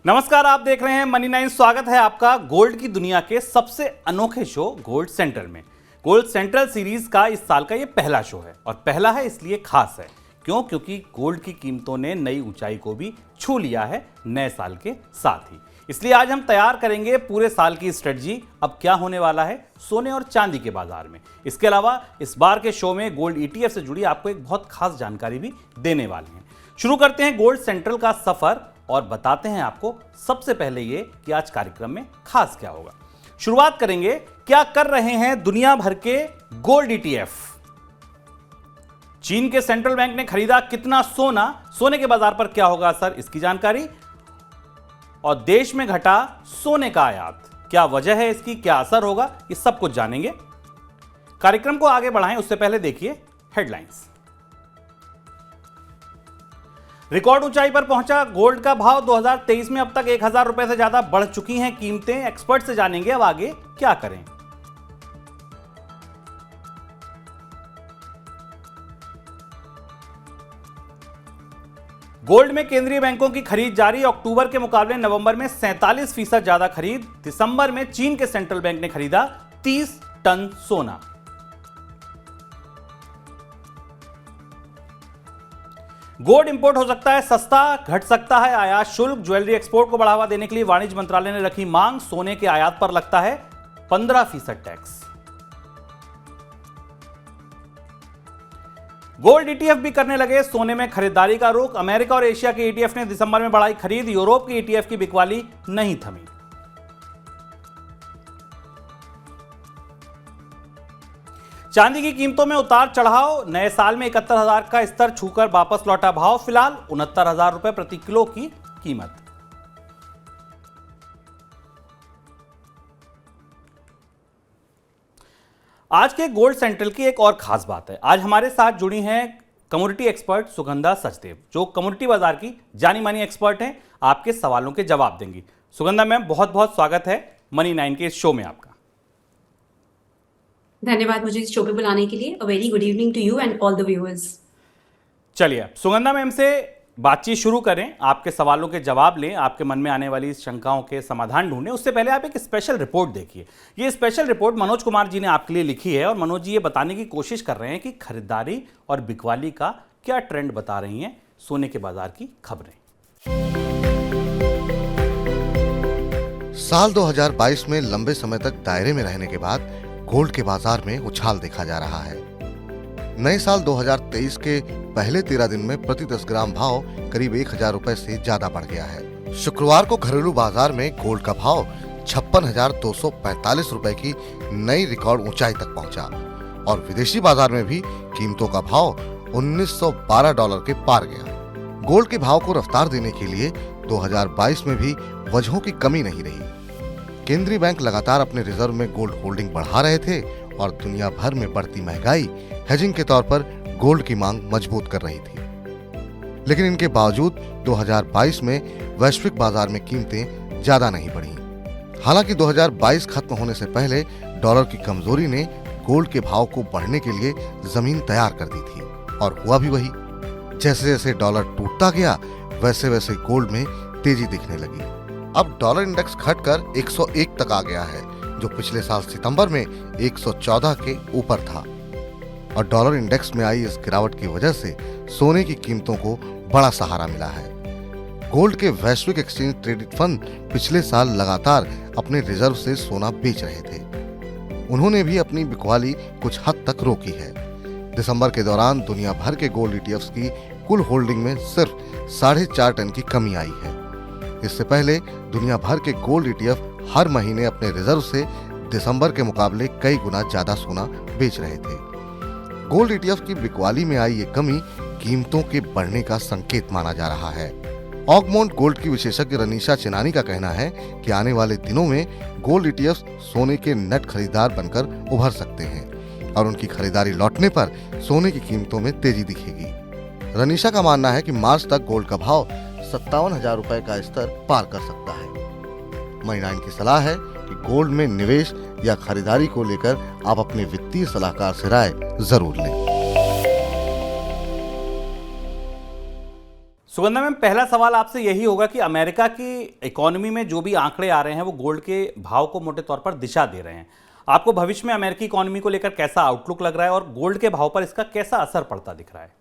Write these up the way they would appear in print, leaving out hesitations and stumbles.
नमस्कार, आप देख रहे हैं मनी 9। स्वागत है आपका गोल्ड की दुनिया के सबसे अनोखे शो गोल्ड सेंट्रल में। गोल्ड सेंट्रल सीरीज का इस साल का ये पहला शो है और पहला है इसलिए खास है। क्यों? क्योंकि गोल्ड की कीमतों ने नई ऊंचाई को भी छू लिया है नए साल के साथ ही। इसलिए आज हम तैयार करेंगे पूरे साल की स्ट्रेटजी, अब क्या होने वाला है सोने और चांदी के बाजार में। इसके अलावा इस बार के शो में गोल्ड ETF से जुड़ी आपको एक बहुत खास जानकारी भी देने वाले हैं। शुरू करते हैं गोल्ड सेंट्रल का सफर और बताते हैं आपको सबसे पहले ये कि आज कार्यक्रम में खास क्या होगा। शुरुआत करेंगे क्या कर रहे हैं दुनिया भर के गोल्ड ETF। चीन के सेंट्रल बैंक ने खरीदा कितना सोना, सोने के बाजार पर क्या होगा असर, इसकी जानकारी। और देश में घटा सोने का आयात, क्या वजह है इसकी, क्या असर होगा, ये सब कुछ जानेंगे। कार्यक्रम को आगे बढ़ाएं उससे पहले देखिए हेडलाइंस। रिकॉर्ड ऊंचाई पर पहुंचा गोल्ड का भाव। 2023 में अब तक 1000 रुपए से ज्यादा बढ़ चुकी हैं कीमतें। एक्सपर्ट से जानेंगे अब आगे क्या करें। गोल्ड में केंद्रीय बैंकों की खरीद जारी। अक्टूबर के मुकाबले नवंबर में 47% ज्यादा खरीद। दिसंबर में चीन के सेंट्रल बैंक ने खरीदा 30 टन सोना। गोल्ड इंपोर्ट हो सकता है सस्ता, घट सकता है आयात शुल्क। ज्वेलरी एक्सपोर्ट को बढ़ावा देने के लिए वाणिज्य मंत्रालय ने रखी मांग। सोने के आयात पर लगता है 15% टैक्स। गोल्ड ETF भी करने लगे सोने में खरीदारी का रुख। अमेरिका और एशिया के ETF ने दिसंबर में बढ़ाई खरीद। यूरोप के ETF की बिकवाली नहीं थमी। चांदी की कीमतों में उतार चढ़ाव। नए साल में 71,000 का स्तर छूकर वापस लौटा भाव। फिलहाल 69,000 रुपए प्रति किलो की कीमत। आज के गोल्ड सेंट्रल की एक और खास बात है। आज हमारे साथ जुड़ी हैं कमोडिटी एक्सपर्ट सुगंधा सचदेव, जो कमोडिटी बाजार की जानी मानी एक्सपर्ट हैं। आपके सवालों के जवाब देंगी। सुगंधा मैम, बहुत बहुत स्वागत है मनी 9 के इस शो में आपका। धन्यवाद मुझे इस शो पे बुलाने के लिए। A very good evening to you and all the viewers. चलिए सुगंधा मैम से बातचीत शुरू करें, आपके सवालों के जवाब लें, आपके मन में आने वाली शंकाओं के समाधान ढूंढें। उससे पहले आप एक स्पेशल रिपोर्ट देखिए। ये स्पेशल रिपोर्ट मनोज कुमार जी ने आपके लिए लिखी है और मनोज जी ये बताने की कोशिश कर रहे हैं कि खरीदारी और बिकवाली का क्या ट्रेंड बता रही हैं सोने के बाजार की खबरें। साल 2022 में लंबे समय तक दायरे में रहने के बाद गोल्ड के बाजार में उछाल देखा जा रहा है। नए साल 2023 के पहले 13 दिन में प्रति 10 ग्राम भाव करीब 1000 रुपए से ज्यादा बढ़ गया है। शुक्रवार को घरेलू बाजार में गोल्ड का भाव 56,245 रुपए की नई रिकॉर्ड ऊंचाई तक पहुंचा और विदेशी बाजार में भी कीमतों का भाव $1912 के पार गया। गोल्ड के भाव को रफ्तार देने के लिए 2022 में भी वजहों की कमी नहीं रही। केंद्रीय बैंक लगातार अपने रिजर्व में गोल्ड होल्डिंग बढ़ा रहे थे और दुनिया भर में बढ़ती महंगाई हेजिंग के तौर पर गोल्ड की मांग मजबूत कर रही थी। लेकिन इनके बावजूद 2022 में वैश्विक बाजार में कीमतें ज्यादा नहीं बढ़ी। हालांकि 2022 खत्म होने से पहले डॉलर की कमजोरी ने गोल्ड के भाव को बढ़ने के लिए जमीन तैयार कर दी थी और हुआ भी वही। जैसे जैसे डॉलर टूटता गया वैसे वैसे गोल्ड में तेजी दिखने लगी। अब डॉलर इंडेक्स घटकर 101 तक आ गया है, जो पिछले साल सितंबर में 114 के ऊपर था। और डॉलर इंडेक्स में आई इस गिरावट की वजह से सोने की कीमतों को बड़ा सहारा मिला है। गोल्ड के वैश्विक एक्सचेंज ट्रेडेड फंड पिछले साल लगातार अपने रिजर्व से सोना बेच रहे थे। उन्होंने भी अपनी बिकवाली कुछ हद तक रोकी है। दिसंबर के दौरान दुनिया भर के गोल्ड ETFs की कुल होल्डिंग में सिर्फ 4.5 टन की कमी आई है। इससे पहले दुनिया भर के गोल्ड ETF हर महीने अपने रिजर्व से दिसंबर के मुकाबले कई गुना ज्यादा सोना बेच रहे थे। गोल्ड ETF की बिकवाली में आई ये कमी कीमतों के बढ़ने का संकेत माना जा रहा है। ऑगमोंट गोल्ड की विशेषज्ञ रनीशा चिनानी का कहना है कि आने वाले दिनों में गोल्ड ETFs सोने के नेट खरीदार बनकर उभर सकते हैं और उनकी खरीदारी लौटने पर सोने की कीमतों में तेजी दिखेगी। रनीशा का मानना है कि मार्च तक गोल्ड का भाव 57,000 रुपए का स्तर पार कर सकता है। मनी 9 की सलाह है कि गोल्ड में निवेश या खरीदारी को लेकर आप अपने वित्तीय सलाहकार से राय जरूर लें। सुगंधा मैम, पहला सवाल आपसे यही होगा कि अमेरिका की इकोनॉमी में जो भी आंकड़े आ रहे हैं वो गोल्ड के भाव को मोटे तौर पर दिशा दे रहे हैं। आपको भविष्य में अमेरिकी इकोनॉमी को लेकर कैसा आउटलुक लग रहा है और गोल्ड के भाव पर इसका कैसा असर पड़ता दिख रहा है?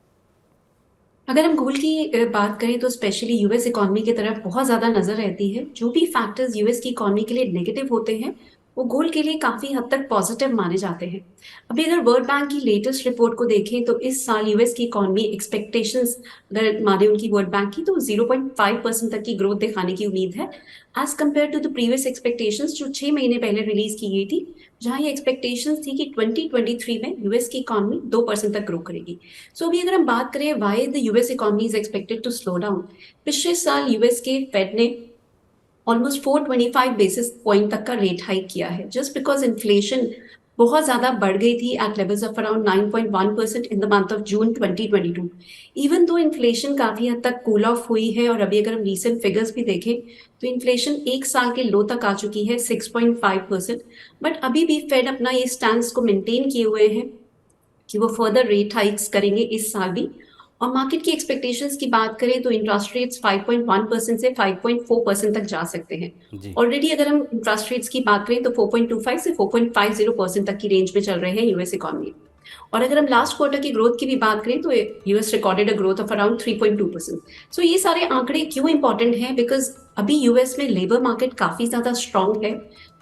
अगर हम गोल्ड की बात करें तो स्पेशली यूएस इकोनॉमी की तरफ बहुत ज्यादा नजर रहती है। जो भी फैक्टर्स यूएस की इकोनॉमी के लिए नेगेटिव होते हैं वो गोल्ड के लिए काफी हद तक पॉजिटिव माने जाते हैं। अभी अगर वर्ल्ड बैंक की लेटेस्ट रिपोर्ट को देखें तो इस साल यूएस की इकोनॉमी एक्सपेक्टेशंस अगर माने उनकी वर्ल्ड बैंक की तो 0.5% तक की ग्रोथ दिखाने की उम्मीद है, as compare to the previous expectations जो 6 महीने पहले रिलीज की गई थी, जहां ये एक्सपेक्टेशंस थी कि 2023 में यूएस की इकोनॉमी 2% तक ग्रो करेगी। सो अभी अगर हम बात करें why the US economy is expected to slow down, पिछले साल यूएस के फेड ने ऑलमोस्ट 425 बेसिस पॉइंट तक का रेट हाइक किया है, जस्ट बिकॉज इन्फ्लेशन बहुत ज्यादा बढ़ गई थी at levels of around 9.1% in the month of June 2022। Even though inflation काफी हद तक कूल ऑफ हुई है और अभी अगर हम रीसेंट फिगर्स भी देखें तो इन्फ्लेशन एक साल के लो तक आ चुकी है 6.5%, बट अभी भी फेड अपना ये स्टैंड को मेंटेन किए हुए हैं कि वो फर्दर रेट हाइक्स करेंगे इस साल भी। और मार्केट की एक्सपेक्टेशंस की बात करें तो इंटरेस्ट रेट्स 5.1% से 5.4% तक जा सकते हैं। जी। ऑलरेडी अगर हम इंटरेस्ट रेट्स की बात करें तो 4.25 से 4.50% तक की रेंज में चल रहे हैं यूएस इकोनॉमी। और अगर हम लास्ट क्वार्टर की ग्रोथ की भी बात करें तो US recorded a growth of around 3.2%। सो ये सारे आंकड़े क्यों इंपॉर्टेंट हैं? बिकॉज अभी यूएस में लेबर मार्केट काफी ज्यादा स्ट्रांग है,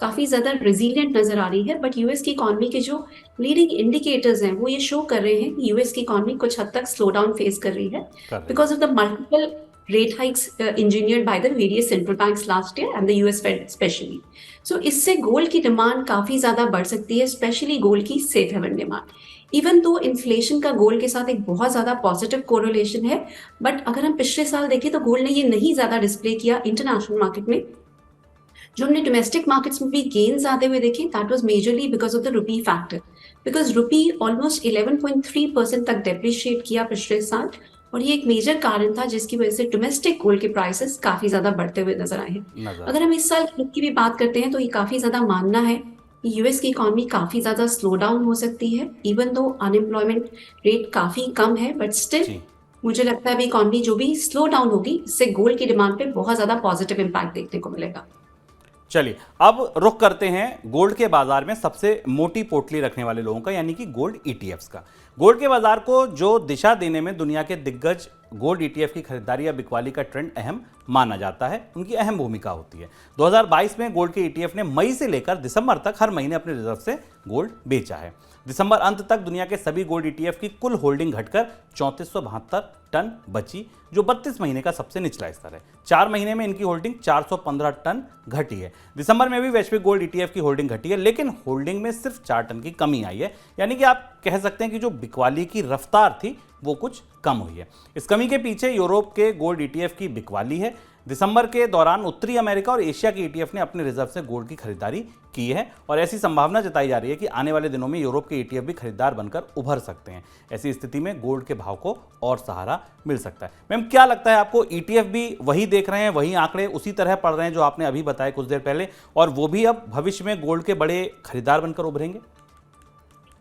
काफी ज्यादा रेजिलियंट नजर आ रही है, बट यूएस की इकोनॉमी के जो लीडिंग इंडिकेटर्स हैं वो ये शो कर रहे हैं कि यूएस की इकोनॉमी कुछ हद तक स्लो डाउन फेस कर रही है because of the multiple rate hikes engineered by the various central banks last year and the US Fed especially. So इससे गोल्ड की डिमांड काफी ज्यादा बढ़ सकती है, स्पेशली गोल्ड की सेफ हेवन डिमांड। इवन तो इन्फ्लेशन का गोल्ड के साथ एक बहुत ज्यादा पॉजिटिव कोरिलेशन है, बट अगर हम पिछले साल देखें तो गोल्ड ने ये नहीं ज्यादा डिस्प्ले किया इंटरनेशनल मार्केट में। जो हमने डोमेस्टिक मार्केट्स में भी गेन्स आते हुए देखे that was majorly because of the rupee factor, because rupee almost 11.3% तक डेप्रिशिएट किया पिछले साल, और ये एक मेजर कारण था जिसकी वजह से डोमेस्टिक गोल्ड के प्राइसेस काफी ज्यादा बढ़ते हुए नजर आए हैं। अगर हम इस साल की भी बात करते हैं तो ये काफी ज्यादा मानना है कि यूएस की इकोनॉमी काफी ज्यादा स्लो डाउन हो सकती है, इवन दो अनएम्प्लॉयमेंट रेट काफी कम है, बट स्टिल मुझे लगता है अभी इकोनॉमी जो भी स्लो डाउन होगी इससे गोल्ड की डिमांड पे बहुत ज्यादा पॉजिटिव इंपैक्ट देखने को मिलेगा। चलिए अब रुख करते हैं गोल्ड के बाजार में सबसे मोटी पोटली रखने वाले लोगों का, यानी कि गोल्ड ईटीएफ्स का। गोल्ड के बाजार को जो दिशा देने में दुनिया के दिग्गज गोल्ड ईटीएफ की खरीदारी या बिकवाली का ट्रेंड अहम माना जाता है, उनकी अहम भूमिका होती है। 2022 में गोल्ड के ईटीएफ ने मई से लेकर दिसंबर तक हर महीने अपने रिजर्व से गोल्ड बेचा है। दिसंबर अंत तक दुनिया के सभी गोल्ड ईटीएफ की कुल होल्डिंग घटकर 3472 टन बची, जो 32 महीने का सबसे निचला स्तर है। 4 महीने में इनकी होल्डिंग 415 टन घटी है। दिसंबर में भी वैश्विक गोल्ड ईटीएफ की होल्डिंग घटी है, लेकिन होल्डिंग में सिर्फ 4 टन की कमी आई है, यानी कि आप कह सकते हैं कि जो बिकवाली की रफ्तार थी वो कुछ कम हुई है। इस कमी के पीछे यूरोप के गोल्ड ईटीएफ की बिकवाली है। दिसंबर के दौरान उत्तरी अमेरिका और एशिया के ईटीएफ ने अपने रिजर्व से गोल्ड की खरीदारी की है और ऐसी संभावना जताई जा रही है कि आने वाले दिनों में यूरोप के ईटीएफ भी खरीदार बनकर उभर सकते हैं। ऐसी स्थिति में गोल्ड के भाव को और सहारा मिल सकता है। मैम, क्या लगता है आपको, ईटीएफ भी वही देख रहे हैं, वही आंकड़े उसी तरह पढ़ रहे हैं जो आपने अभी बताए कुछ देर पहले, और वो भी अब भविष्य में गोल्ड के बड़े खरीदार बनकर उभरेंगे?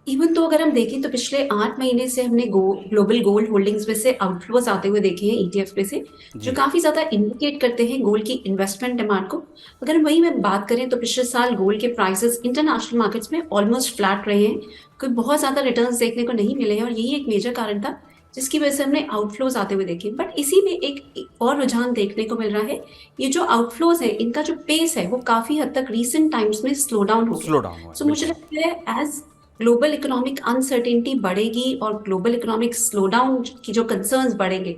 इवन तो अगर हम देखें तो पिछले 8 महीने से हमने ग्लोबल गोल्ड होल्डिंग्स में से आउटफ्लोज आते हुए देखे हैं ईटीएफ में से, जो काफी ज्यादा इंडिकेट करते हैं गोल्ड की इन्वेस्टमेंट डिमांड को। अगर हम वही में बात करें तो पिछले साल गोल्ड के प्राइसेस इंटरनेशनल मार्केट्स में ऑलमोस्ट फ्लैट रहे हैं, कोई बहुत ज्यादा रिटर्न्स देखने को नहीं मिले हैं, और यही एक मेजर कारण था जिसकी वजह से हमने आउटफ्लोज आते हुए देखे। बट इसी में एक और रुझान देखने को मिल रहा है, ये जो आउटफ्लोज है इनका जो पेस है वो काफी हद तक रीसेंट टाइम्स में स्लो डाउन हो गया। सो मुझे लगता है एज ग्लोबल इकोनॉमिक अनसर्टेनिटी बढ़ेगी और ग्लोबल इकोनॉमिक स्लोडाउन की जो कंसर्न्स बढ़ेंगे,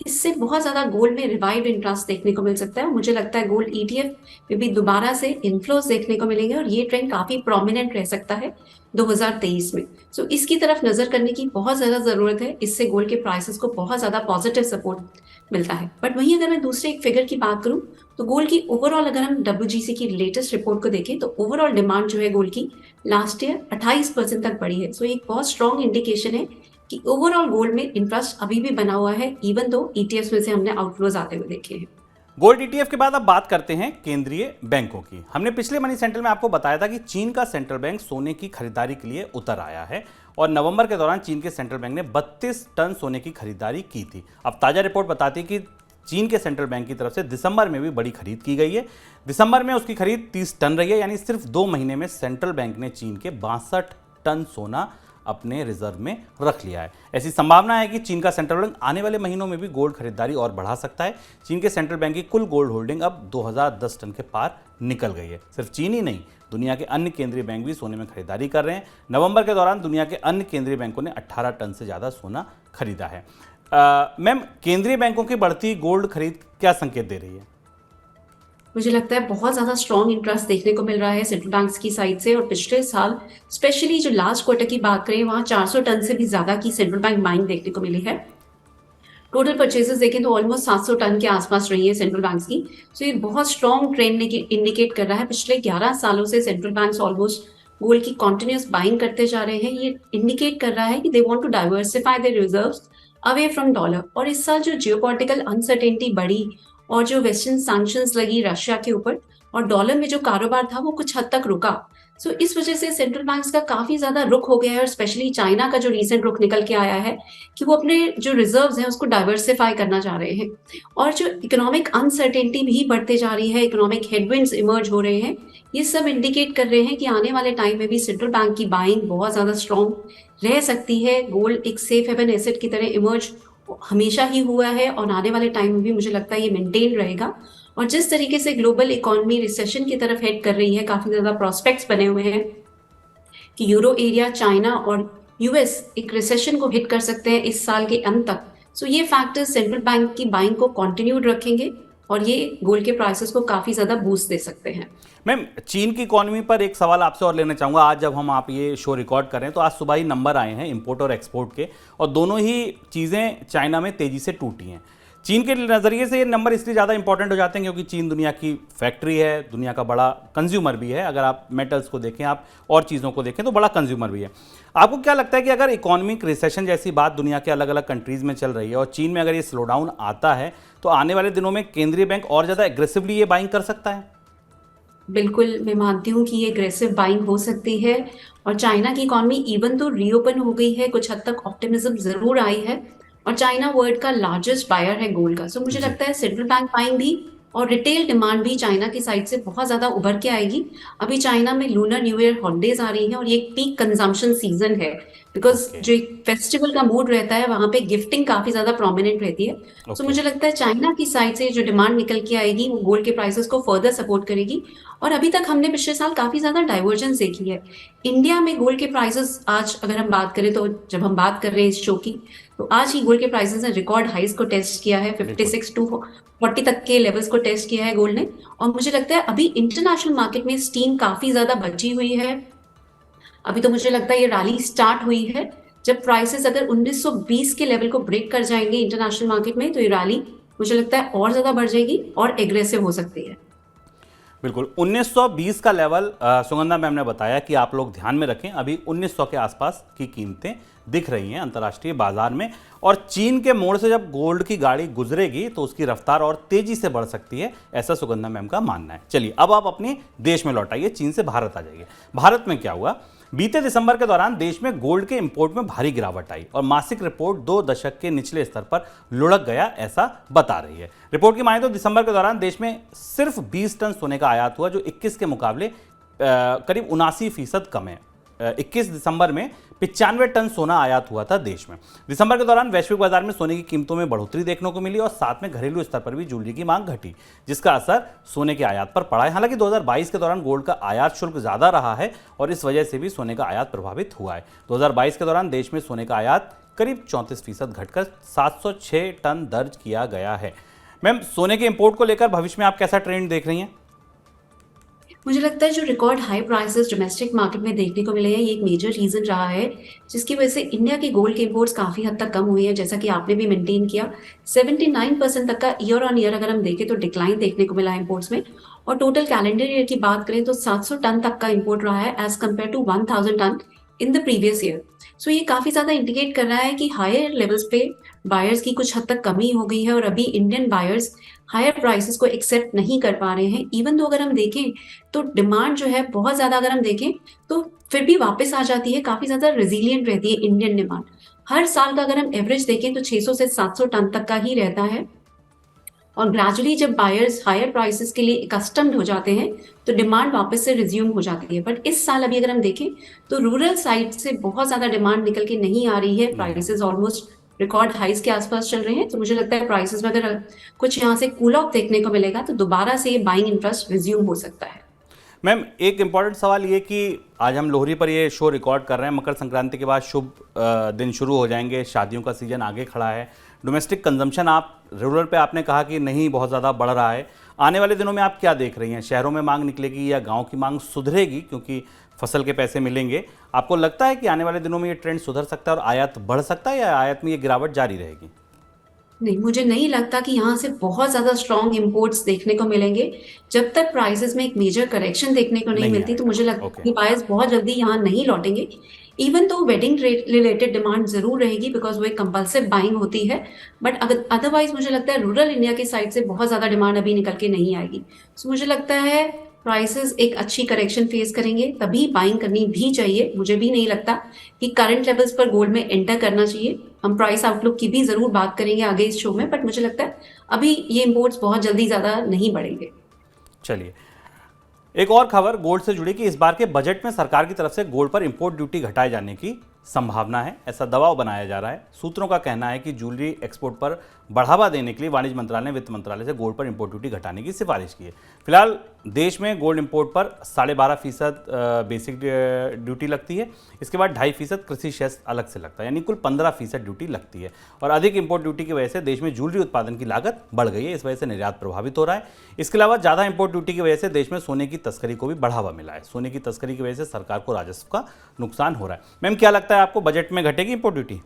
इससे बहुत ज्यादा गोल्ड में रिवाइव इंटरेस्ट देखने को मिल सकता है। मुझे लगता है गोल्ड ईटीएफ में भी दोबारा से इन्फ्लोज देखने को मिलेंगे और ये ट्रेंड काफी प्रोमिनेंट रह सकता है 2023 में। सो इसकी तरफ नजर करने की बहुत ज्यादा जरूरत है, इससे गोल्ड के प्राइसेस को बहुत ज्यादा पॉजिटिव सपोर्ट मिलता है। बट वहीं अगर मैं दूसरे एक फिगर की बात करूं तो गोल्ड की ओवरऑल अगर हम WGC की लेटेस्ट रिपोर्ट को देखें तो ओवरऑल डिमांड जो है गोल्ड की लास्ट ईयर 28% तक बढ़ी है। सो एक बहुत स्ट्रॉन्ग इंडिकेशन है कि ओवरऑल गोल्ड में इंटरेस्ट अभी भी बना हुआ है, इवन दो ईटीएफ में से हमने आउटफ्लोज आते हुए देखे हैं। गोल्ड ईटीएफ के बाद अब बात करते हैं केंद्रीय बैंकों की। हमने पिछले मनी सेंट्रल में आपको बताया था कि चीन का सेंट्रल बैंक सोने की खरीदारी के लिए उतर आया है और नवंबर के दौरान चीन के सेंट्रल बैंक ने 32 टन सोने की खरीदारी की थी। अब ताजा रिपोर्ट बताती है कि चीन के सेंट्रल बैंक की तरफ से दिसंबर में भी बड़ी खरीद की गई है। दिसंबर में उसकी खरीद 30 टन रही है, यानी सिर्फ 2 महीने में सेंट्रल बैंक ने चीन के 62 टन सोना अपने रिजर्व में रख लिया है। ऐसी संभावना है कि चीन का सेंट्रल बैंक आने वाले महीनों में भी गोल्ड खरीदारी और बढ़ा सकता है। चीन के सेंट्रल बैंक की कुल गोल्ड होल्डिंग अब 2010 टन के पार निकल गई है। सिर्फ चीन ही नहीं, दुनिया के अन्य केंद्रीय बैंक भी सोने में खरीदारी कर रहे हैं। नवंबर के दौरान दुनिया के अन्य केंद्रीय बैंकों ने 18 टन से ज़्यादा सोना खरीदा है। मैम, केंद्रीय बैंकों की बढ़ती गोल्ड खरीद क्या संकेत दे रही है? मुझे लगता है बहुत ज्यादा स्ट्रॉन्ग इंटरेस्ट देखने को मिल रहा है सेंट्रल बैंक्स की साइड से, और पिछले साल स्पेशली जो लास्ट क्वार्टर की बात करें वहां 400 टन से भी ज्यादा की सेंट्रल बैंक बाइंग देखने को मिली है। टोटल परचेजेस देखें तो ऑलमोस्ट 700 टन के आसपास रही है सेंट्रल बैंक्स की। सो ये बहुत स्ट्रॉन्ग ट्रेंड इंडिकेट कर रहा है। पिछले 11 सालों से सेंट्रल बैंक्स ऑलमोस्ट गोल्ड की कॉन्टिन्यूस बाइंग करते जा रहे हैं। ये इंडिकेट कर रहा है कि they want to diversify their reserves away from dollar. और इस साल जो जियोपॉलिटिकल अनसर्टेनिटी बढ़ी और जो वेस्टर्न सैंक्शंस लगी रशिया के ऊपर, और डॉलर में जो कारोबार था वो कुछ हद तक रुका। सो इस वजह से सेंट्रल बैंक्स का काफी ज्यादा रुख हो गया है, और स्पेशली चाइना का जो रिसेंट रुख निकल के आया है कि वो अपने जो रिजर्व्स हैं उसको डाइवर्सिफाई करना चाह रहे हैं। और जो इकोनॉमिक अनसर्टेनिटी भी बढ़ते जा रही है, इकोनॉमिक हेडविंड्स इमर्ज हो रहे हैं, ये सब इंडिकेट कर रहे हैं कि आने वाले टाइम में भी सेंट्रल बैंक की बाइंग बहुत ज्यादा स्ट्रॉन्ग रह सकती है। गोल्ड एक सेफ हेवन एसेट की तरह इमर्ज हमेशा ही हुआ है, और आने वाले टाइम में भी मुझे लगता है ये मेंटेन रहेगा। और जिस तरीके से ग्लोबल इकोनॉमी रिसेशन की तरफ हेड कर रही है, काफी ज्यादा प्रोस्पेक्ट्स बने हुए हैं कि यूरो एरिया, चाइना और यूएस एक रिसेशन को हिट कर सकते हैं इस साल के अंत तक। सो ये फैक्टर्स सेंट्रल बैंक की बाइंग को कंटिन्यूड रखेंगे, और ये गोल्ड के प्राइसेस को काफी ज्यादा बूस्ट दे सकते हैं। मैम, चीन की इकोनॉमी पर एक सवाल आपसे और लेना चाहूँगा। आज जब हम आप ये शो रिकॉर्ड कर रहे हैं तो आज सुबह ही नंबर आए हैं इंपोर्ट और एक्सपोर्ट के, और दोनों ही चीज़ें चाइना में तेज़ी से टूटी हैं। चीन के नज़रिए से ये नंबर इसलिए ज़्यादा इंपॉर्टेंट हो जाते हैं क्योंकि चीन दुनिया की फैक्ट्री है, दुनिया का बड़ा कंज्यूमर भी है। अगर आप मेटल्स को देखें, आप और चीज़ों को देखें तो बड़ा कंज्यूमर भी है। आपको क्या लगता है कि अगर इकोनॉमिक रिसेशन जैसी बात दुनिया के अलग अलग कंट्रीज़ में चल रही है और चीन में अगर ये स्लो डाउन आता है तो आने वाले दिनों में केंद्रीय बैंक और ज़्यादा एग्रेसिवली ये बाइंग कर सकता है? बिल्कुल, मैं मानती हूँ कि ये एग्रेसिव बाइंग हो सकती है, और चाइना की इकोनॉमी इवन तो रीओपन हो गई है, कुछ हद तक ऑप्टिमिज्म जरूर आई है, और चाइना वर्ल्ड का लार्जेस्ट बायर है गोल्ड का। सो मुझे जी। लगता है सेंट्रल बैंक बाइंग भी और रिटेल डिमांड भी चाइना की साइड से बहुत ज्यादा उभर के आएगी। अभी चाइना में लूनर न्यू ईयर हॉलीडेज आ रही हैं, और ये एक पीक कंजम्पशन सीजन है, बिकॉज ओके। जो एक फेस्टिवल का मूड रहता है वहां पे गिफ्टिंग काफी ज्यादा प्रोमिनेंट रहती है। So okay. मुझे लगता है चाइना की साइड से जो डिमांड निकल के आएगी वो गोल्ड के प्राइसेस को फर्दर सपोर्ट करेगी। और अभी तक हमने पिछले साल काफी ज्यादा डाइवर्जेंस देखी है। इंडिया में गोल्ड के प्राइसेस आज अगर हम बात करें, तो जब हम बात कर रहे हैं इस शो की, तो आज ही गोल्ड के प्राइसेस ने रिकॉर्ड हाइस को टेस्ट किया है। 56 टू 40 तक के लेवल्स को टेस्ट किया है गोल्ड ने। और मुझे लगता है अभी इंटरनेशनल मार्केट में स्टीम काफी ज्यादा बची हुई है। अभी तो मुझे लगता है ये रैली स्टार्ट हुई है। जब प्राइसेस अगर 1920 के लेवल को ब्रेक कर जाएंगे इंटरनेशनल मार्केट में, तो ये रैली मुझे लगता है और ज्यादा बढ़ जाएगी और एग्रेसिव हो सकती है। बिल्कुल, 1920 का लेवल सुगंधा मैम ने बताया कि आप लोग ध्यान में रखें। अभी 1900 के आसपास की कीमतें दिख रही हैं अंतर्राष्ट्रीय बाजार में, और चीन के मोड़ से जब गोल्ड की गाड़ी गुजरेगी तो उसकी रफ्तार और तेजी से बढ़ सकती है, ऐसा सुगंधा मैम का मानना है। चलिए अब आप अपने देश में लौटाइए, चीन से भारत आ जाइए। भारत में क्या हुआ? बीते दिसंबर के दौरान देश में गोल्ड के इंपोर्ट में भारी गिरावट आई और मासिक रिपोर्ट 2 दशक के निचले स्तर पर लुढ़क गया, ऐसा बता रही है। रिपोर्ट की माने तो दिसंबर के दौरान देश में सिर्फ 20 टन सोने का आयात हुआ, जो 21 के मुकाबले करीब 79% कम है। 21 दिसंबर में 95 टन सोना आयात हुआ था देश में। दिसंबर के दौरान वैश्विक बाजार में सोने की कीमतों में बढ़ोतरी देखने को मिली और साथ में घरेलू स्तर पर भी ज्वेलरी की मांग घटी, जिसका असर सोने के आयात पर पड़ा है। हालांकि 2022 के दौरान गोल्ड का आयात शुल्क ज्यादा रहा है और इस वजह से भी सोने का आयात प्रभावित हुआ है। 2022 के दौरान देश में सोने का आयात करीब 34% घटकर 706 टन दर्ज किया गया है। मैम, सोने के इंपोर्ट को लेकर भविष्य में आप कैसा ट्रेंड देख रही हैं? मुझे लगता है जो record high prices domestic market में देखने को मिले हैं, ये एक मेजर रीजन रहा है, जिसकी वजह से इंडिया के गोल्ड के इंपोर्ट्स काफी हद तक कम हुए हैं। जैसा कि आपने भी मेंटेन किया, 79% तक का ईयर ऑन ईयर अगर हम देखें तो डिक्लाइन देखने को मिला है इंपोर्ट्स में। और टोटल कैलेंडर ईयर की बात करें तो 700 टन तक का इंपोर्ट रहा है as compare to 1000 ton in the previous year. So ये काफी ज्यादा इंडिकेट कर रहा है कि हायर लेवल्स पे बायर्स की कुछ हद तक कमी हो गई है और अभी इंडियन बायर्स हायर प्राइसेस को एक्सेप्ट नहीं कर पा रहे हैं। इवन तो अगर हम देखें तो डिमांड जो है बहुत ज्यादा अगर हम देखें तो फिर भी वापस आ जाती है, काफी ज्यादा रेजिलियंट रहती है इंडियन डिमांड। हर साल का अगर हम एवरेज देखें तो 600 से 700 टन तक का ही रहता है। और ग्रेजुअली जब बायर्स हायर प्राइसेस के लिए कस्टम्ड हो जाते हैं तो डिमांड वापस से रिज्यूम हो जाती है। बट इस साल अभी अगर हम देखें तो रूरल साइड से बहुत ज्यादा डिमांड निकल के नहीं आ रही है, प्राइसेस ऑलमोस्ट रिकॉर्ड हाइस के आसपास चल रहे हैं। तो मुझे लगता है प्राइसेस में अगर कुछ यहाँ से कूल ऑफ देखने को मिलेगा तो दोबारा से बाइंग इंटरेस्ट रिज्यूम हो सकता है। मैम, एक इम्पॉर्टेंट सवाल ये कि आज हम लोहरी पर ये शो रिकॉर्ड कर रहे हैं, मकर संक्रांति के बाद शुभ दिन शुरू हो जाएंगे, शादियों का सीजन आगे खड़ा है। डोमेस्टिक कंजम्पशन आप रूरल पे आपने कहा कि नहीं बहुत ज़्यादा बढ़ रहा है, आने वाले दिनों में आप क्या देख रही हैं? शहरों में मांग निकलेगी या गांव की मांग सुधरेगी क्योंकि फसल के पैसे मिलेंगे? आपको लगता है कि आने वाले दिनों में ये ट्रेंड सुधर सकता है और आयात बढ़ सकता है या आयात में ये गिरावट जारी रहेगी? नहीं, मुझे नहीं लगता कि यहाँ से बहुत ज्यादा स्ट्रॉन्ग इंपोर्ट्स देखने को मिलेंगे। जब तक प्राइसेस में एक मेजर करेक्शन देखने को नहीं मिलती तो मुझे लगता है कि बायर्स बहुत जल्दी यहाँ नहीं लौटेंगे। इवन तो वेडिंग रिलेटेड डिमांड जरूर रहेगी बिकॉज वो एक कंपल्सिव बाइंग होती है, बट अगर अदरवाइज मुझे लगता है रूरल इंडिया की साइड से बहुत ज्यादा डिमांड अभी निकल के नहीं आएगी। सो मुझे लगता है प्राइसेस एक अच्छी करेक्शन फेस करेंगे तभी बाइंग करनी भी चाहिए। मुझे भी नहीं लगता कि करंट लेवल्स पर गोल्ड में एंटर करना चाहिए। हम प्राइस आउटलुक की भी जरूर बात करेंगे आगे इस शो में, बट मुझे लगता है अभी ये इंपोर्ट्स बहुत जल्दी ज्यादा नहीं बढ़ेंगे। चलिए, एक और खबर गोल्ड से जुड़ी कि इस बार के बजट में सरकार की तरफ से गोल्ड पर इंपोर्ट ड्यूटी घटाए जाने की संभावना है, ऐसा दबाव बनाया जा रहा है। सूत्रों का कहना है कि ज्वेलरी एक्सपोर्ट पर बढ़ावा देने के लिए वाणिज्य मंत्रालय ने वित्त मंत्रालय से गोल्ड पर इंपोर्ट ड्यूटी घटाने की सिफारिश की है। फिलहाल देश में गोल्ड इंपोर्ट पर 12.5% बेसिक ड्यूटी लगती है, इसके बाद 2.5% कृषि सेस अलग से लगता है, यानी कुल 15% ड्यूटी लगती है। और अधिक इंपोर्ट ड्यूटी की वजह से देश में ज्वेलरी उत्पादन की लागत बढ़ गई है, इस वजह से निर्यात प्रभावित हो रहा है। इसके अलावा ज़्यादा इंपोर्ट ड्यूटी की वजह से देश में सोने की तस्करी को भी बढ़ावा मिला है। सोने की तस्करी की वजह से सरकार को राजस्व का नुकसान हो रहा है। मैम, क्या लगता है आपको, बजट में घटेगी इंपोर्ट ड्यूटी?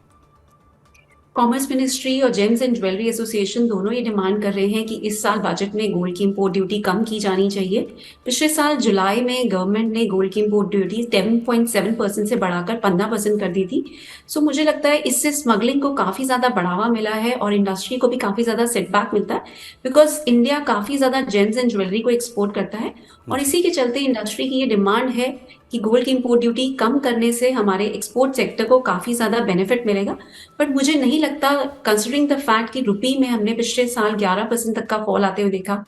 कॉमर्स मिनिस्ट्री और जेम्स एंड ज्वेलरी एसोसिएशन दोनों ये डिमांड कर रहे हैं कि इस साल बजट में गोल्ड की इंपोर्ट ड्यूटी कम की जानी चाहिए। पिछले साल जुलाई में गवर्नमेंट ने गोल्ड की इंपोर्ट ड्यूटी 10.7% से बढ़ाकर 15% कर दी थी। सो मुझे लगता है इससे स्मगलिंग को काफी ज्यादा बढ़ावा मिला है और इंडस्ट्री को भी काफी ज्यादा सेटबैक मिलता है बिकॉज इंडिया काफी ज्यादा जेम्स एंड ज्वेलरी को एक्सपोर्ट करता है और इसी के चलते इंडस्ट्री की ये डिमांड है कि गोल्ड की इंपोर्ट ड्यूटी कम करने से हमारे एक्सपोर्ट सेक्टर को काफी ज्यादा बेनिफिट मिलेगा। बट मुझे नहीं लगता, कंसिडरिंग द फैक्ट कि रुपी में हमने पिछले साल 11% तक का फॉल आते हुए देखा।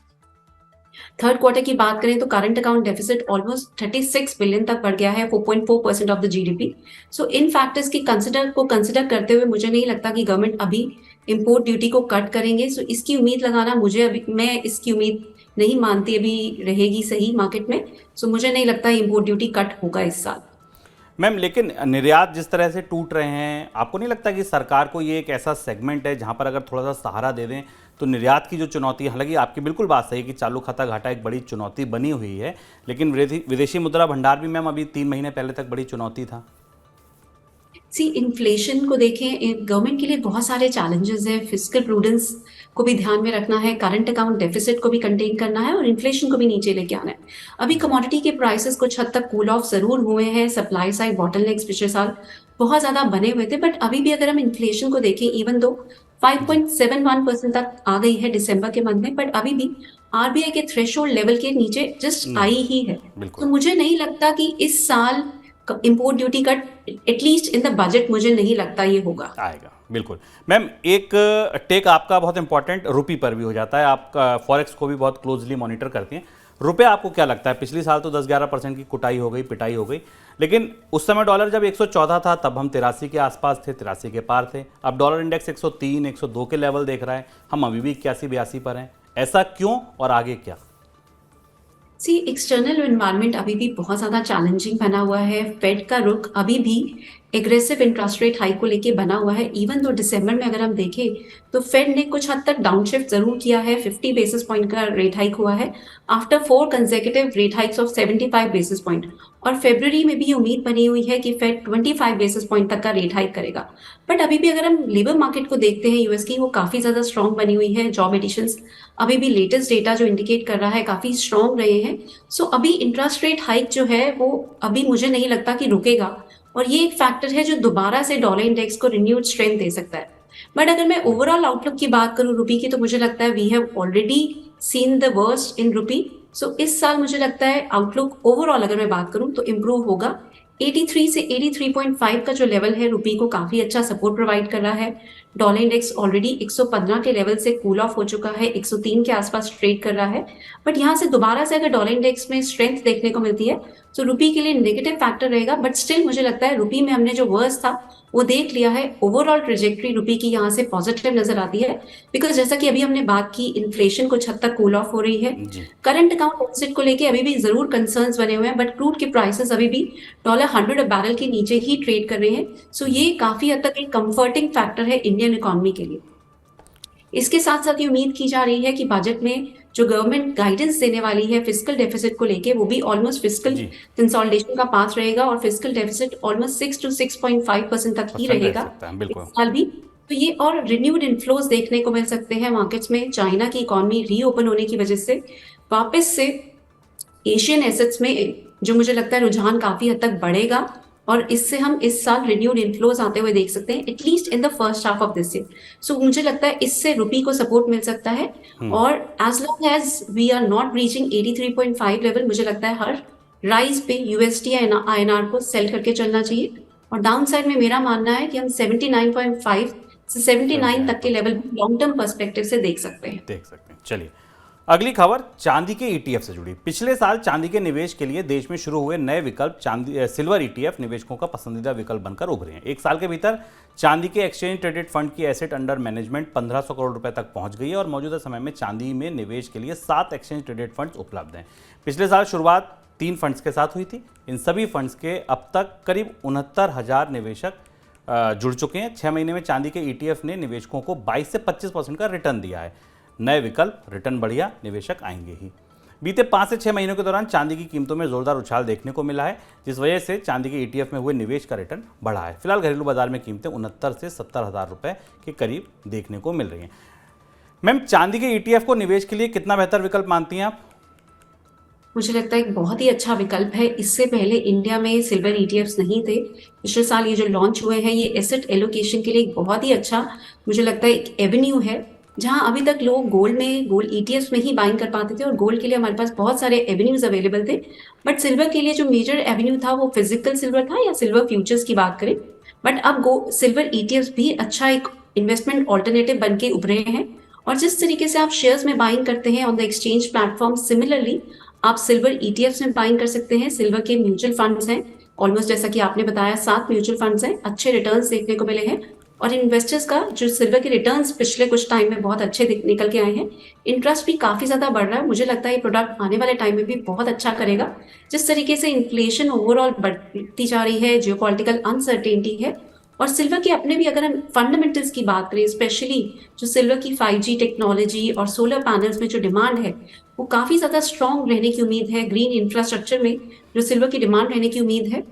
थर्ड क्वार्टर की बात करें तो current account deficit almost 36 billion तक बढ़ गया है, 4.4% of the GDP. So in factors की कंसिडर करते हुए मुझे नहीं लगता कि गवर्नमेंट अभी इंपोर्ट ड्यूटी को कट करेंगे। सो इसकी उम्मीद लगाना मैं इसकी उम्मीद नहीं मानती अभी रहेगी सही मार्केट में। सो मुझे नहीं लगता इंपोर्ट ड्यूटी कट होगा इस साल। मैम, लेकिन निर्यात जिस तरह से टूट रहे हैं, आपको नहीं लगता कि सरकार को ये एक ऐसा सेगमेंट है जहां पर अगर थोड़ा सा सहारा दे दें तो निर्यात की जो चुनौती, हालांकि आपकी बिल्कुल बात सही है कि चालू खाता घाटा एक बड़ी चुनौती बनी हुई है, लेकिन विदेशी मुद्रा भंडार भी मैम अभी 3 महीने पहले तक बड़ी चुनौती था। इन्फ्लेशन को देखें, गवर्नमेंट के लिए बहुत सारे चैलेंजेस है। फिस्कल प्रूडेंस को भी ध्यान में रखना है, करंट अकाउंट डेफिसिट को भी कंटेन करना है और इन्फ्लेशन को भी नीचे लेके आना है। अभी कमोडिटी के प्राइसेस कुछ हद तक कूल ऑफ जरूर हुए हैं। सप्लाई साइड बॉटलनेक्स पिछले साल बहुत ज्यादा बने हुए थे, बट अभी भी अगर हम इन्फ्लेशन को देखें, इवन दो 5.71% तक आ गई है दिसंबर के मंथ में, बट अभी भी आरबीआई के थ्रेशोल्ड लेवल के नीचे जस्ट आई ही है। तो मुझे नहीं लगता कि इस साल import duty cut at least in the budget मुझे नहीं लगता ये होगा, आएगा। बिल्कुल मैम, एक टेक आपका बहुत इंपॉर्टेंट रुपी पर भी हो जाता है, आप फॉरेक्स को भी बहुत क्लोजली मॉनिटर करती हैं। रुपये आपको क्या लगता है, पिछली साल तो 10-11% की कुटाई हो गई, पिटाई हो गई, लेकिन उस समय डॉलर जब 114 था तब हम 83 के आसपास थे, 83 के पार थे। अब डॉलर इंडेक्स 103, 102 के लेवल देख रहा है, हम अभी भी 81-82 पर हैं। ऐसा क्यों और आगे क्या? एक्सटर्नल एनवायरनमेंट अभी भी बहुत ज्यादा चैलेंजिंग बना हुआ है। फेड का रुख अभी भी एग्रेसिव इंटरेस्ट रेट हाइक को लेके बना हुआ है। इवन दो दिसंबर में अगर हम देखें तो फेड ने कुछ हद तक डाउनशिफ्ट जरूर किया है, 50 बेसिस पॉइंट का रेट हाइक हुआ है after 4 consecutive rate hikes of 75 basis point. और फरवरी में भी उम्मीद बनी हुई है कि फेड 25 बेसिस पॉइंट तक का रेट हाइक करेगा। बट अभी भी अगर हम लेबर मार्केट को देखते हैं यूएस की, वो काफी ज्यादा स्ट्रॉन्ग बनी हुई है। जॉब एडिशंस अभी भी लेटेस्ट डेटा जो इंडिकेट कर रहा है काफी स्ट्रॉन्ग रहे हैं। सो अभी इंटरेस्ट रेट हाइक जो है वो अभी मुझे नहीं लगता कि रुकेगा और ये एक फैक्टर है जो दोबारा से डॉलर इंडेक्स को रिन्यूड स्ट्रेंथ दे सकता है। बट अगर मैं ओवरऑल आउटलुक की बात करूं रुपी की, तो मुझे लगता है we have already seen the worst in rupee. So इस साल मुझे लगता है आउटलुक ओवरऑल अगर मैं बात करूं तो इम्प्रूव होगा। 83 से 83.5 का जो लेवल है रुपी को काफी अच्छा सपोर्ट प्रोवाइड कर रहा है। डॉलर इंडेक्स ऑलरेडी 115 के लेवल से कूल ऑफ हो चुका है, 103 के आसपास ट्रेड कर रहा है। बट यहाँ से दोबारा से अगर डॉलर इंडेक्स में स्ट्रेंथ देखने को मिलती है तो रुपी के लिए नेगेटिव फैक्टर रहेगा। बट स्टिल मुझे लगता है रुपी में हमने जो वर्स था वो देख लिया है। ओवरऑल ट्रेजेक्ट्री रुपी की यहाँ से पॉजिटिव नजर आती है, बिकॉज जैसा कि अभी हमने बात की, इन्फ्लेशन कुछ हद तक कूल ऑफ हो रही है। जी करंट अकाउंट डेफिसिट को लेके अभी भी जरूर कंसर्न्स बने हुए हैं, बट क्रूड के प्राइसेस अभी भी $100 बैरल के नीचे ही ट्रेड कर रहे हैं। सो ये काफी हद तक एक कंफर्टिंग फैक्टर है इंडियन इकोनॉमी के लिए। इसके साथ साथ ये उम्मीद की जा रही है कि बजट में जो गवर्नमेंट गाइडेंस देने वाली है फिस्कल डेफिसिट को लेके, वो भी ऑलमोस्ट फिस्कल जी कंसोलिडेशन का पाथ रहेगा और फिस्कल डेफिसिट ऑलमोस्ट 6 to 6.5% तक ही परसेंट रह रहेगा सकता है इस बिल्कुल। साल भी। तो ये और रिन्यूड इनफ्लोज देखने को मिल सकते हैं मार्केट्स में। चाइना की इकोनॉमी रीओपन होने की वजह से वापस से एशियन एसेट्स में जो मुझे लगता है रुझान काफी हद तक बढ़ेगा और इससे हम इस साल रिन्यूड इनफ्लोज आते हुए देख सकते हैं, at least in the first half of this year. So मुझे लगता है इससे रुपी को सपोर्ट मिल सकता है। और as long as we are not reaching 83.5 level, मुझे लगता है हर राइज पे यूएसडी आईएनआर को सेल करके चलना चाहिए। और डाउन साइड में मेरा मानना है कि हम 79.5 से 79 तक के लेवल लॉन्ग टर्म पर्सपेक्टिव से देख सकते हैं। चलिए अगली खबर चांदी के ईटीएफ से जुड़ी। पिछले साल चांदी के निवेश के लिए देश में शुरू हुए नए विकल्प सिल्वर ईटीएफ निवेशकों का पसंदीदा विकल्प बनकर उभरे हैं। एक साल के भीतर चांदी के एक्सचेंज ट्रेडेड फंड की एसेट अंडर मैनेजमेंट 1500 करोड़ रुपए तक पहुंच गई है और मौजूदा समय में चांदी में निवेश के लिए 7 एक्सचेंज ट्रेडेड फंड्स उपलब्ध हैं। पिछले साल शुरुआत 3 फंड्स के साथ हुई थी। इन सभी फंड्स के अब तक करीब 69,000 निवेशक जुड़ चुके हैं। 6 महीने में चांदी के ईटीएफ ने निवेशकों को 22 से 25% का रिटर्न दिया है। नए विकल्प रिटर्न बढ़िया, निवेशक आएंगे ही। बीते 5 से 6 महीनों के दौरान चांदी की कीमतों में जोरदार उछाल देखने को मिला है, जिस वजह से चांदी के ईटीएफ में हुए निवेश का रिटर्न बढ़ा है। फिलहाल घरेलू बाजार में कीमतें 69 से 70,000 रुपए के करीब देखने को मिल रही हैं। मैम, चांदी के ईटीएफ को निवेश के लिए कितना बेहतर विकल्प मानती हैं आप? मुझे लगता है एक बहुत ही अच्छा विकल्प है। इससे पहले इंडिया में सिल्वर ईटीएफ्स नहीं थे। पिछले साल ये जो लॉन्च हुए हैं, ये एसेट एलोकेशन के लिए एक बहुत ही अच्छा मुझे लगता है एक एवेन्यू है, जहां अभी तक लोग गोल्ड ईटीएफ्स में ही बाइंग कर पाते थे और गोल्ड के लिए हमारे पास बहुत सारे एवेन्यूज अवेलेबल थे। बट सिल्वर के लिए जो मेजर एवेन्यू था वो फिजिकल सिल्वर था या सिल्वर फ्यूचर्स की बात करें। बट अब सिल्वर ईटीएफ्स भी अच्छा एक इन्वेस्टमेंट ऑल्टरनेटिव बन के उभरे हैं। और जिस तरीके से आप शेयर्स में बाइंग करते हैं on the exchange platform, similarly आप सिल्वर ईटीएफ्स में बाइंग कर सकते हैं। सिल्वर के म्यूचुअल फंड्स हैं, ऑलमोस्ट जैसा कि आपने बताया 7 म्यूचुअल फंड्स हैं, अच्छे रिटर्न्स देखने को मिले हैं। और इन्वेस्टर्स का जो सिल्वर के रिटर्न्स पिछले कुछ टाइम में बहुत अच्छे निकल के आए हैं, इंटरेस्ट भी काफी ज्यादा बढ़ रहा है। मुझे लगता है ये प्रोडक्ट आने वाले टाइम में भी बहुत अच्छा करेगा। जिस तरीके से इन्फ्लेशन ओवरऑल बढ़ती जा रही है, जियोपॉलिटिकल अनसर्टेनिटी है, और सिल्वर के अपने भी अगर हम फंडामेंटल्स की बात करें, स्पेशली जो सिल्वर की 5G टेक्नोलॉजी और सोलर पैनल्स में जो डिमांड है वो काफी ज्यादा स्ट्रॉन्ग रहने की उम्मीद है। ग्रीन इंफ्रास्ट्रक्चर में जो सिल्वर की डिमांड रहने की उम्मीद है,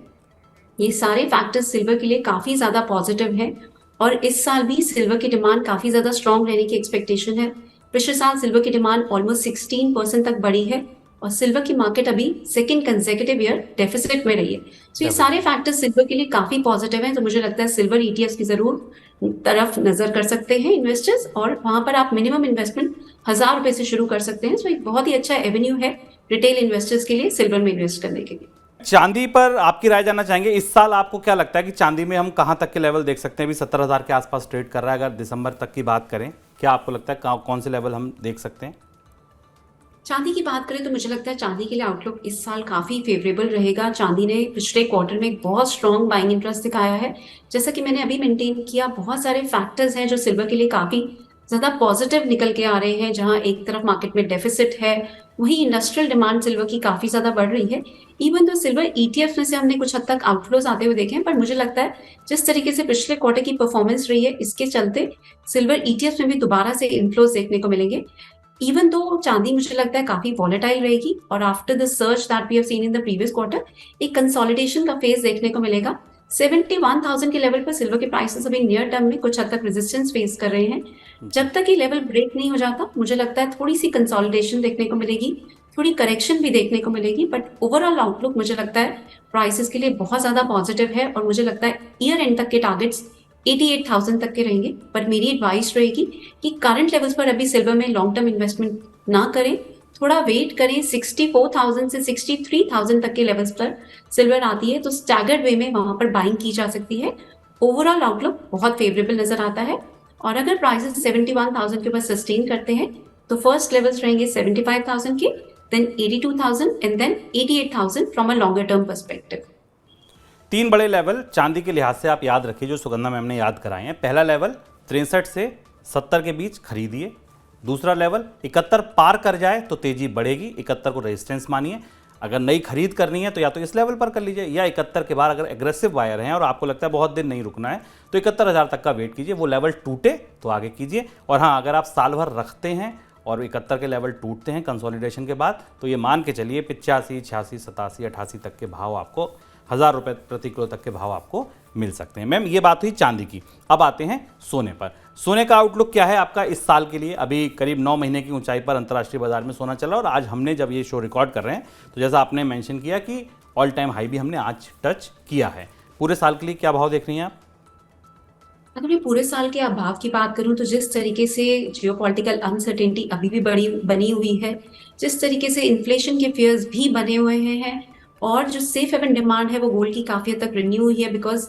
ये सारे फैक्टर्स सिल्वर के लिए काफी ज्यादा पॉजिटिव है। और इस साल भी सिल्वर की डिमांड काफी ज्यादा स्ट्रॉन्ग रहने की एक्सपेक्टेशन है। पिछले साल सिल्वर की डिमांड ऑलमोस्ट 16% तक बढ़ी है और सिल्वर की मार्केट अभी सेकंड कंसेक्यूटिव ईयर डेफिसिट में रही है। तो ये सारे फैक्टर्स सिल्वर के लिए काफी पॉजिटिव हैं। तो मुझे लगता है सिल्वर ईटीएफ्स की जरूर तरफ नजर कर सकते हैं इन्वेस्टर्स, और वहां पर आप मिनिमम इन्वेस्टमेंट 1000 रुपए से शुरू कर सकते हैं। सो एक बहुत ही अच्छा एवेन्यू है रिटेल इन्वेस्टर्स के लिए सिल्वर में इन्वेस्ट करने के लिए। चांदी पर आपकी राय जानना चाहेंगे। इस साल आपको क्या लगता है कि चांदी में हम कहां तक के लेवल देख सकते हैं? अभी 70,000 के आसपास ट्रेड कर रहा है। अगर दिसंबर तक की बात करें, क्या आपको लगता है कौन से लेवल हम देख सकते हैं? चांदी की बात करें तो मुझे लगता है चांदी के लिए आउटलुक इस साल काफी फेवरेबल रहेगा। चांदी ने पिछले क्वार्टर में एक बहुत स्ट्रॉन्ग बाइंग इंटरेस्ट दिखाया है। जैसा कि मैंने अभी मेंटेन किया, बहुत सारे फैक्टर्स हैं जो सिल्वर के लिए काफी ज्यादा पॉजिटिव निकल के आ रहे हैं। जहां एक तरफ मार्केट में डेफिसिट है, वहीं इंडस्ट्रियल डिमांड सिल्वर की काफी ज्यादा बढ़ रही है। इवन तो सिल्वर ईटीएफ में से हमने कुछ हद तक आउटफ्लोज आते हुए देखे हैं, पर मुझे लगता है जिस तरीके से पिछले क्वार्टर की परफॉर्मेंस रही है, इसके चलते सिल्वर ईटीएफ में भी दोबारा से इनफ्लोज देखने को मिलेंगे। इवन दो चांदी मुझे लगता है काफी वॉलेटाइल रहेगी और after the surge that we have seen in the previous quarter, एक कंसोलिडेशन का फेज देखने को मिलेगा। 71,000 के लेवल पर सिल्वर के प्राइसेस अभी नियर टर्म में कुछ हद तक रेजिस्टेंस फेस कर रहे हैं। जब तक ये लेवल ब्रेक नहीं हो जाता, मुझे लगता है थोड़ी सी कंसोलिडेशन देखने को मिलेगी, थोड़ी करेक्शन भी देखने को मिलेगी। बट ओवरऑल आउटलुक मुझे लगता है प्राइसेस के लिए बहुत ज्यादा पॉजिटिव है और मुझे लगता है ईयर एंड तक के टारगेट्स 88,000 तक के रहेंगे। पर मेरी एडवाइस रहेगी कि करंट लेवल्स पर अभी सिल्वर में लॉन्ग टर्म इन्वेस्टमेंट ना करें, थोड़ा वेट करें, 64,000 से 63,000 तक के लेवल्स पर सिल्वर आती है तो स्टैगर्ड वे में वहां पर बाइंग की जा सकती है। ओवरऑल आउटलुक बहुत फेवरेबल नजर आता है और अगर प्राइसेस 71,000 के ऊपर सस्टेन करते हैं तो फर्स्ट लेवल्स रहेंगे 75,000 के, then 82,000 and then 88,000 from a longer term perspective. 3 बड़े लेवल चांदी के लिहाज से आप याद रखिए जो सुगंधा मैम ने याद कराए हैं। पहला लेवल 63 से 70 के बीच खरीदिए। दूसरा लेवल 71 पार कर जाए तो तेजी बढ़ेगी, 71 को रेजिस्टेंस मानिए। अगर नई खरीद करनी है तो या तो इस लेवल पर कर लीजिए या 71 के बाद अगर एग्रेसिव बायर हैं और आपको लगता है बहुत दिन नहीं रुकना है तो 71,000 तक का वेट कीजिए, वो लेवल टूटे तो आगे कीजिए। और हाँ, अगर आप साल भर रखते हैं और 71 के लेवल टूटते हैं कंसोलिडेशन के बाद तो ये मान के चलिए 85, 86, 87, 88 तक के भाव आपको 1000 रुपये प्रति किलो तक के भाव आपको मिल सकते हैं। मैम ये बात हुई चांदी की। अब आते हैं सोने पर। सोने का आउटलुक क्या है आपका इस साल के लिए? अभी करीब 9 महीने की ऊंचाई पर अंतर्राष्ट्रीय बाजार में सोना चला और आज हमने जब ये शो रिकॉर्ड कर रहे हैं तो जैसा आपने मेंशन किया कि ऑल टाइम हाई भी हमने आज टच किया है। पूरे साल के लिए क्या भाव देख रही हैं आप? अगर मैं पूरे साल के अभाव की बात करूं तो जिस तरीके से जियोपॉलिटिकल अनसर्टेनिटी अभी भी बनी हुई है, जिस तरीके से इन्फ्लेशन के फियर्स भी बने हुए हैं और जो सेफ हेवन डिमांड है वो गोल्ड की काफी हद तक रिन्यू हुई है बिकॉज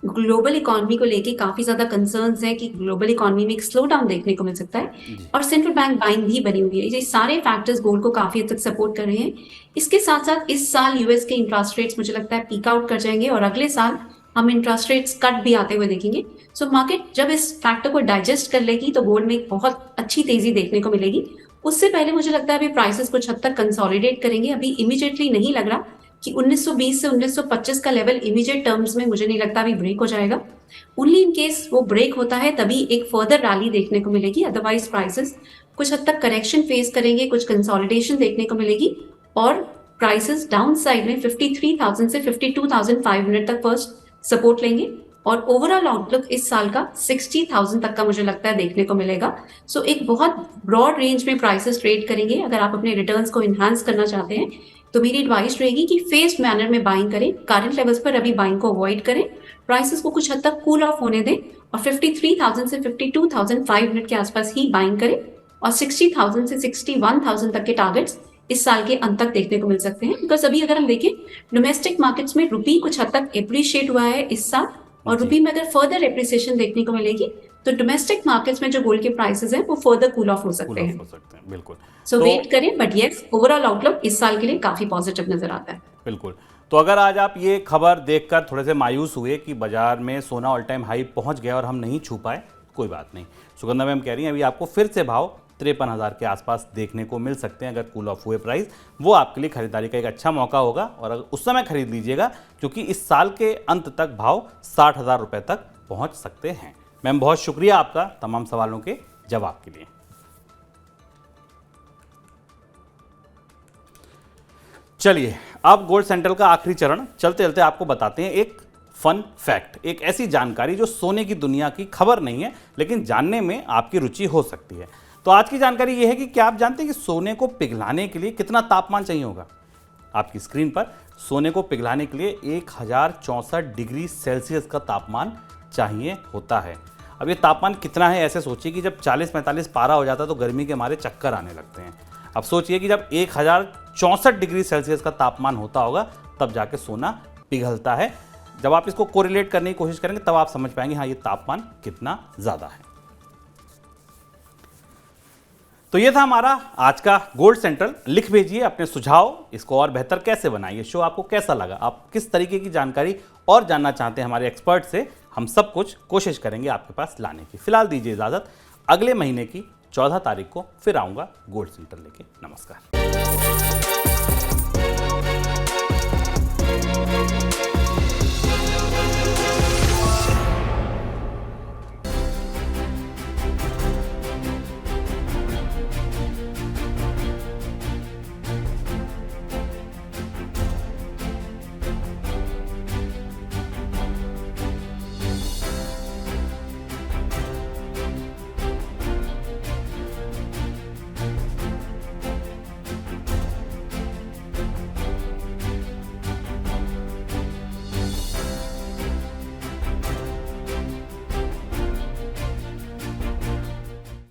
ग्लोबल इकोनॉमी को लेके काफी ज्यादा कंसर्न्स हैं कि ग्लोबल इकोनॉमी में एक स्लो डाउन देखने को मिल सकता है और सेंट्रल बैंक बाइंग भी बनी हुई है। ये सारे फैक्टर्स गोल्ड को काफी हद तक सपोर्ट कर रहे हैं। इसके साथ साथ इस साल यूएस के इंटरेस्ट रेट्स मुझे लगता है पीक आउट कर जाएंगे और अगले साल हम इंटरेस्ट रेट्स कट भी आते हुए देखेंगे। सो मार्केट जब इस फैक्टर को डाइजेस्ट कर लेगी तो गोल्ड में एक बहुत अच्छी तेजी देखने को मिलेगी। उससे पहले मुझे लगता है अभी प्राइसेस कुछ हद तक कंसोलिडेट करेंगे। अभी इमीडिएटली नहीं लग रहा कि 1920 से 1925 का लेवल इमीडिएट टर्म्स में मुझे नहीं लगता अभी ब्रेक हो जाएगा। ओनली इन केस वो ब्रेक होता है तभी एक फर्दर रैली देखने को मिलेगी, अदरवाइज प्राइसेस कुछ हद तक करेक्शन फेस करेंगे, कुछ कंसोलिडेशन देखने को मिलेगी और प्राइसेस डाउन साइड में 53,000 से 52,500 तक फर्स्ट सपोर्ट लेंगे और ओवरऑल आउटलुक इस साल का 60,000 तक का मुझे लगता है देखने को मिलेगा। सो एक बहुत ब्रॉड रेंज में प्राइसेस ट्रेड करेंगे। अगर आप अपने रिटर्न्स को इन्हांस करना चाहते हैं तो मेरी एडवाइस रहेगी कि फेस्ड मैनर में बाइंग करें, करंट लेवल्स पर अभी बाइंग को अवॉइड करें, प्राइसेस को कुछ हद तक कूल ऑफ होने दें और 53,000 से 52,500 के आसपास ही बाइंग करें और 60,000 से 61,000 तक के टारगेट्स इस साल के अंत तक देखने को मिल सकते हैं। बिकॉज अभी अगर हम देखें डोमेस्टिक मार्केट्स में रुपी कुछ हद तक एप्रिशिएट हुआ है इस साल और रुपी में अगर फर्दर एप्रिसिएशन देखने को मिलेगी तो डोमेस्टिक मार्केट्स में जो गोल्ड के प्राइसेस हैं वो फर्दर कूल ऑफ हो सकते हैं। बिल्कुल। सो वेट करें, बट यस ओवरऑल आउटलुक इस साल के लिए काफी पॉजिटिव नजर आता है। बिल्कुल। तो अगर आज आप ये खबर देखकर थोड़े से मायूस हुए कि बाजार में सोना ऑल टाइम हाई पहुंच गया और हम नहीं छू पाए, कोई बात नहीं। सुगंधा मैम कह रही हैं अभी आपको फिर से भाव 53,000 के आसपास देखने को मिल सकते हैं। अगर कूल ऑफ हुए प्राइस, वो आपके लिए खरीदारी का एक अच्छा मौका होगा और अगर उस समय खरीद लीजिएगा क्योंकि इस साल के अंत तक भाव 60,000 रुपये तक पहुंच सकते हैं। मैम बहुत शुक्रिया आपका तमाम सवालों के जवाब के लिए। चलिए अब गोल्ड सेंट्रल का आखिरी चरण चलते चलते आपको बताते हैं एक फन फैक्ट, एक ऐसी जानकारी जो सोने की दुनिया की खबर नहीं है लेकिन जानने में आपकी रुचि हो सकती है। तो आज की जानकारी यह है कि क्या आप जानते हैं कि सोने को पिघलाने के लिए कितना तापमान चाहिए होगा? आपकी स्क्रीन पर सोने को पिघलाने के लिए 1064 डिग्री सेल्सियस का तापमान चाहिए होता है। अब ये तापमान कितना है ऐसे सोचिए कि जब 40-45 पारा हो जाता है तो गर्मी के मारे चक्कर आने लगते हैं। अब सोचिए कि जब 1064 डिग्री सेल्सियस का तापमान होता होगा तब जाके सोना पिघलता है। जब आप इसको कोरिलेट करने की कोशिश करेंगे तब आप समझ पाएंगे हाँ ये तापमान कितना ज़्यादा है। तो ये था हमारा आज का गोल्ड सेंट्रल। लिख भेजिए अपने सुझाव, इसको और बेहतर कैसे बनाइए। शो आपको कैसा लगा, आप किस तरीके की जानकारी और जानना चाहते हैं हमारे एक्सपर्ट से, हम सब कुछ कोशिश करेंगे आपके पास लाने की। फिलहाल दीजिए इजाजत, अगले महीने की 14 तारीख को फिर आऊंगा गोल्ड सेंट्रल लेके। नमस्कार।